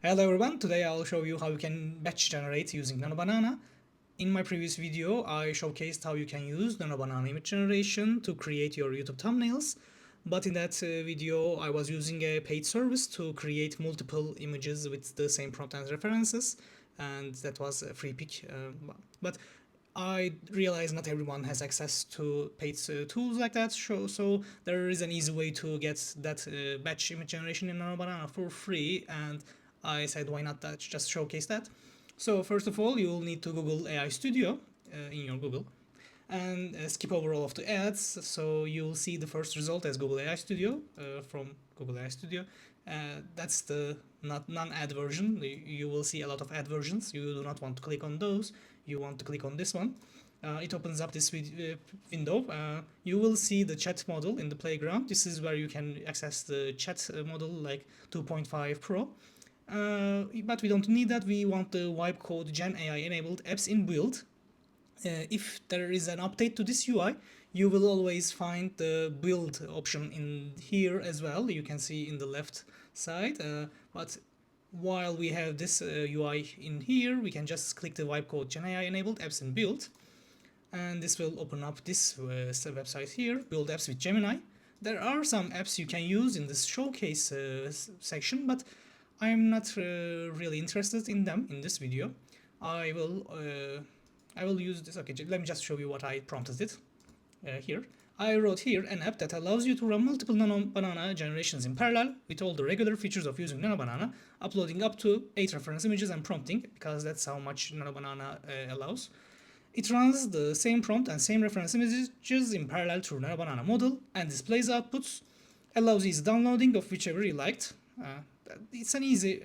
Hello everyone, today I'll show you how you can batch generate using NanoBanana. In my previous video, I showcased how you can use NanoBanana image generation to create your YouTube thumbnails. But in that video, I was using a paid service to create multiple images with the same prompt and references, and that was a free pick. But I realize not everyone has access to paid tools like that, so there is an easy way to get that batch image generation in NanoBanana for free, and I said why not that, just showcase that. So first of all, you'll need to Google AI Studio in your Google, and skip over all of the ads, so you'll see the first result as Google AI Studio from Google AI Studio. That's the not non-ad version. You will see a lot of ad versions. You do not want to click on those. You want to click on this one. It opens up this window. You will see the chat model in the playground. This is where you can access the chat model like 2.5 Pro. But we don't need that. We want the wipe code Gen AI enabled apps in build. If there is an update to this UI, you will always find the build option in here as well. You can see in the left side. But while we have this UI in here, we can just click the wipe code Gen AI enabled apps in build, and this will open up this website here, build apps with Gemini. There are some apps you can use in this showcase section, but I'm not really interested in them in this video. I will use this. Okay, let me just show you what I prompted it here. I wrote here an app that allows you to run multiple NanoBanana generations in parallel with all the regular features of using NanoBanana, uploading up to 8 reference images and prompting, because that's how much NanoBanana allows. It runs the same prompt and same reference images in parallel through NanoBanana model and displays outputs, allows easy downloading of whichever you liked. It's an easy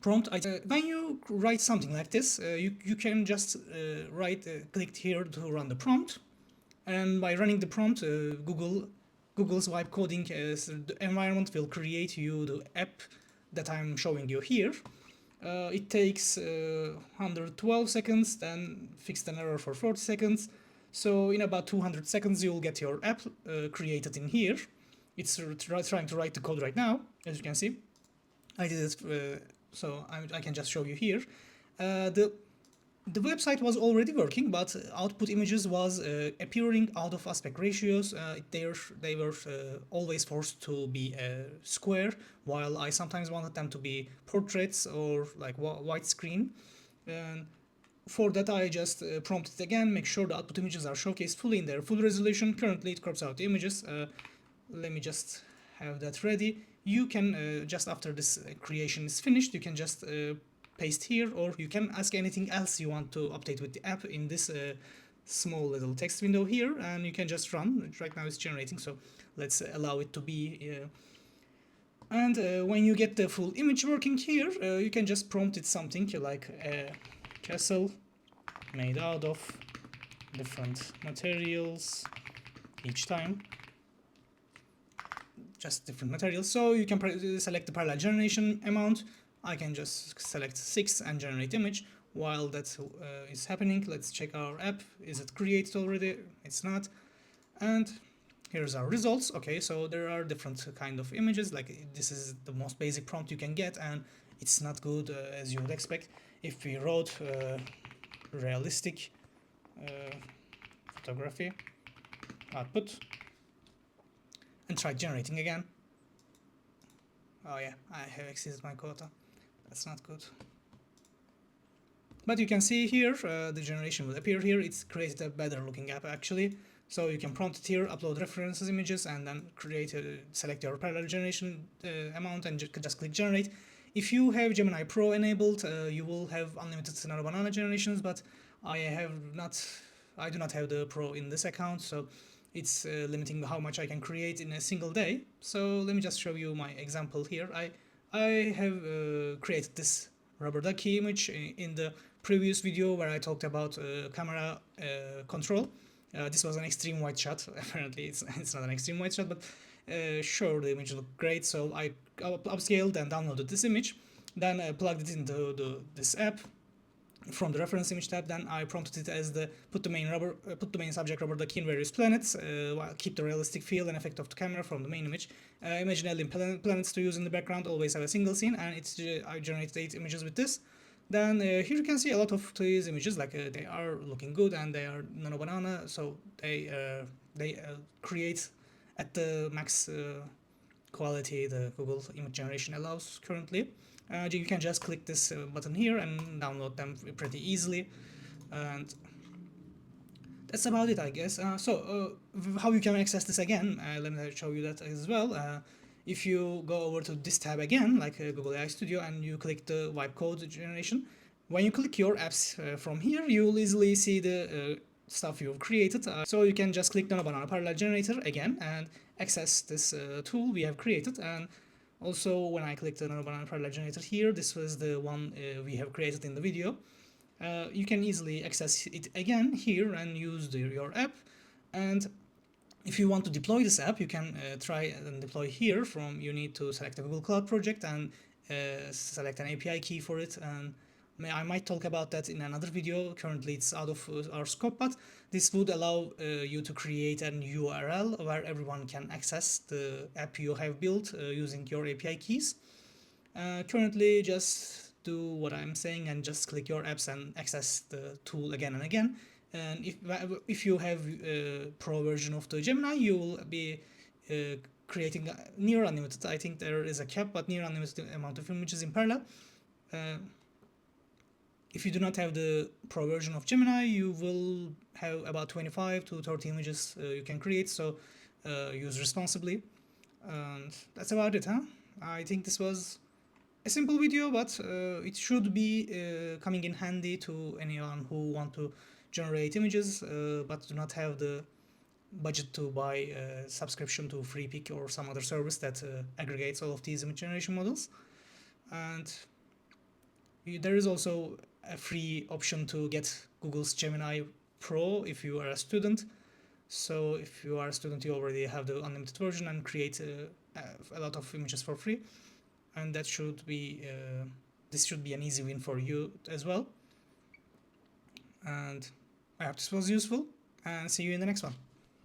prompt. When you write something like this, you can just click here to run the prompt, and by running the prompt, Google's wipe coding the environment will create you the app that I'm showing you here. It takes 112 seconds, then fix an error for 40 seconds. So in about 200 seconds, you'll get your app created in here. It's trying to write the code right now, as you can see. I did it, so I can just show you here. The website was already working, but output images was appearing out of aspect ratios. They were always forced to be square, while I sometimes wanted them to be portraits or like widescreen. And for that, I just prompted again, make sure the output images are showcased fully in their full resolution. Currently, it crops out the images. Let me just have that ready. You can, just after this creation is finished, you can just paste here, or you can ask anything else you want to update with the app in this small little text window here, and you can just run. Right now it's generating, so let's allow it to be. And when you get the full image working here, you can just prompt it something like a castle made out of different materials each time. Just different materials. So you can select the parallel generation amount. I can just select 6 and generate image. While that is happening, let's check our app. Is it created already? It's not. And here's our results. Okay, so there are different kind of images. Like this is the most basic prompt you can get, and it's not good as you would expect. If we wrote realistic photography output and try generating again. Oh yeah, I have exceeded my quota. That's not good. But you can see here, the generation will appear here. It's created a better looking app actually. So you can prompt it here, upload references images, and then select your parallel generation amount and just click generate. If you have Gemini Pro enabled, you will have unlimited NanoBanana generations, but I do not have the Pro in this account, so it's limiting how much I can create in a single day. So let me just show you my example here. I have created this rubber ducky image in the previous video where I talked about camera control. This was an extreme wide shot. Apparently it's not an extreme wide shot, but sure, the image looked great, so I upscaled and downloaded this image, then plugged it into this app, from the reference image tab. Then I prompted it as the put the main subject rubber ducky in various planets, while keep the realistic feel and effect of the camera from the main image. Imagine alien planets to use in the background, always have a single scene, and I generated 8 images with this. Then here you can see a lot of these images, like they are looking good and they are NanoBanana, so they create at the max quality the Google image generation allows currently. You can just click this button here and download them pretty easily, and that's about it, I guess. How you can access this again, let me show you that as well. If you go over to this tab again, like Google AI Studio, and you click the wipe code generation, when you click your apps from here, you'll easily see the stuff you've created. So you can just click NanoBanana Parallel Generator again and access this tool we have created. And also, when I click the NanoBanana Parallel Generator here, this was the one we have created in the video. You can easily access it again here and use your app. And if you want to deploy this app, you can try and deploy here. You need to select a Google Cloud project and select an API key for it. And I might talk about that in another video. Currently it's out of our scope, but this would allow you to create an URL where everyone can access the app you have built using your API keys. Currently just do what I'm saying and just click your apps and access the tool again and again. And if you have a pro version of the Gemini, you will be creating near unlimited. I think there is a cap, but near unlimited amount of images in parallel. If you do not have the pro version of Gemini, you will have about 25 to 30 images you can create, so use responsibly. And that's about it, huh? I think this was a simple video, but it should be coming in handy to anyone who want to generate images but do not have the budget to buy a subscription to FreePic or some other service that aggregates all of these image generation models. And there is also a free option to get Google's Gemini Pro if you are a student. So if you are a student, you already have the unlimited version and create a lot of images for free. And that should be this should be an easy win for you as well. And I hope this was useful, and see you in the next one.